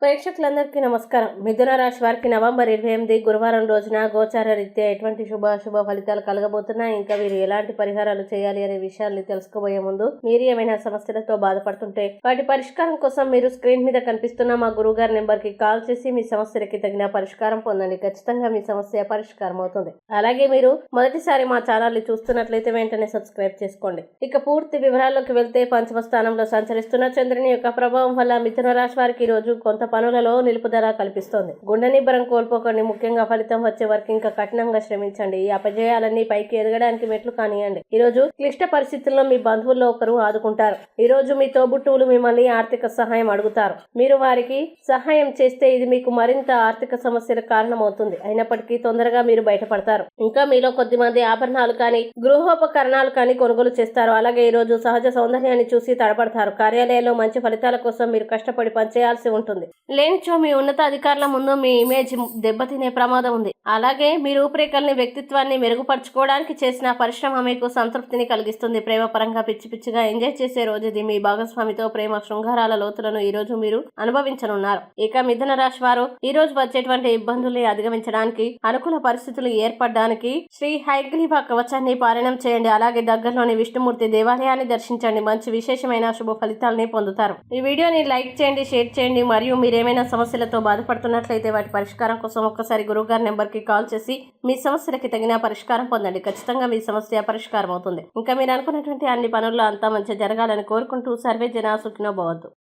ప్రేక్షకులందరికీ నమస్కారం. మిథున రాశి వారికి నవంబర్ 28 గురువారం రోజున గోచార రీత్యా ఎటువంటి శుభ ఫలితాలు కలగబోతున్నాయి, ఇంకా వీరు ఎలాంటి పరిహారాలు చేయాలి అనే విషయాన్ని తెలుసుకోబోయే ముందు మీరు ఏమైనా సమస్యలతో బాధపడుతుంటే వాటి పరిష్కారం కోసం మీరు స్క్రీన్ మీద కనిపిస్తున్న మా గురువుగారి నెంబర్ కి కాల్ చేసి మీ సమస్యలకి తగిన పరిష్కారం పొందండి. ఖచ్చితంగా మీ సమస్య పరిష్కారం అవుతుంది. అలాగే మీరు మొదటిసారి మా ఛానల్ ని చూస్తున్నట్లయితే వెంటనే సబ్స్క్రైబ్ చేసుకోండి. ఇక పూర్తి వివరాల్లోకి వెళ్తే పంచమ స్థానంలో సంచరిస్తున్న చంద్రుని యొక్క ప్రభావం వల్ల మిథున రాశి వారికి ఈ రోజు కొంత పనులలో నిలుపుదల కల్పిస్తోంది. గుండె నిబ్బరం కోల్పోకండి. ముఖ్యంగా ఫలితం వచ్చే వరకు ఇంకా కఠినంగా శ్రమించండి. ఈ అపజయాలన్నీ పైకి ఎదగడానికి మెట్లు కానియండి. ఈ రోజు క్లిష్ట పరిస్థితుల్లో మీ బంధువుల్లో ఒకరు ఆదుకుంటారు. ఈ రోజు మీ తోబుట్టువులు మిమ్మల్ని ఆర్థిక సహాయం అడుగుతారు. మీరు వారికి సహాయం చేస్తే ఇది మీకు మరింత ఆర్థిక సమస్యలకు కారణమవుతుంది. అయినప్పటికీ తొందరగా మీరు బయటపడతారు. ఇంకా మీలో కొద్దిమంది ఆభరణాలు కానీ గృహోపకరణాలు కానీ కొనుగోలు చేస్తారు. అలాగే ఈ రోజు సహజ సౌందర్యాన్ని చూసి తడబడతారు. కార్యాలయంలో మంచి ఫలితాల కోసం మీరు కష్టపడి పనిచేయాల్సి ఉంటుంది. లేనిచో మీ ఉన్నత అధికారుల ముందు మీ ఇమేజ్ దెబ్బతినే ప్రమాదం ఉంది. అలాగే మీ రూపురేఖల్ని వ్యక్తిత్వాన్ని మెరుగుపరచుకోవడానికి చేసిన పరిశ్రమ మీకు సంతృప్తిని కలిగిస్తుంది. ప్రేమ పరంగా పిచ్చిగా ఎంజాయ్ చేసే రోజు ఇది. మీ భాగస్వామితో ప్రేమ శృంగారాల లోతులను ఈ రోజు మీరు అనుభవించనున్నారు. ఇక మిథున రాశి వారు ఈ రోజు వచ్చేటువంటి ఇబ్బందుల్ని అధిగమించడానికి, అనుకూల పరిస్థితులు ఏర్పడడానికి శ్రీ హయగ్రీవ కవచాన్ని పారాయణం చేయండి. అలాగే దగ్గరలోని విష్ణుమూర్తి దేవాలయాన్ని దర్శించండి. మంచి విశేషమైన శుభ ఫలితాలని పొందుతారు. ఈ వీడియోని లైక్ చేయండి, షేర్ చేయండి. మరియు మీరేమైనా సమస్యలతో బాధపడుతున్నట్లయితే వాటి పరిష్కారం కోసం ఒక్కసారి గురువుగారి నెంబర్ కి కాల్ చేసి మీ సమస్యలకి తగిన పరిష్కారం పొందండి. ఖచ్చితంగా మీ సమస్య పరిష్కారం అవుతుంది. ఇంకా మీరు అనుకున్నటువంటి అన్ని పనుల్లో అంతా మంచి జరగాలని కోరుకుంటూ సర్వే జన సుఖినో భవంతు.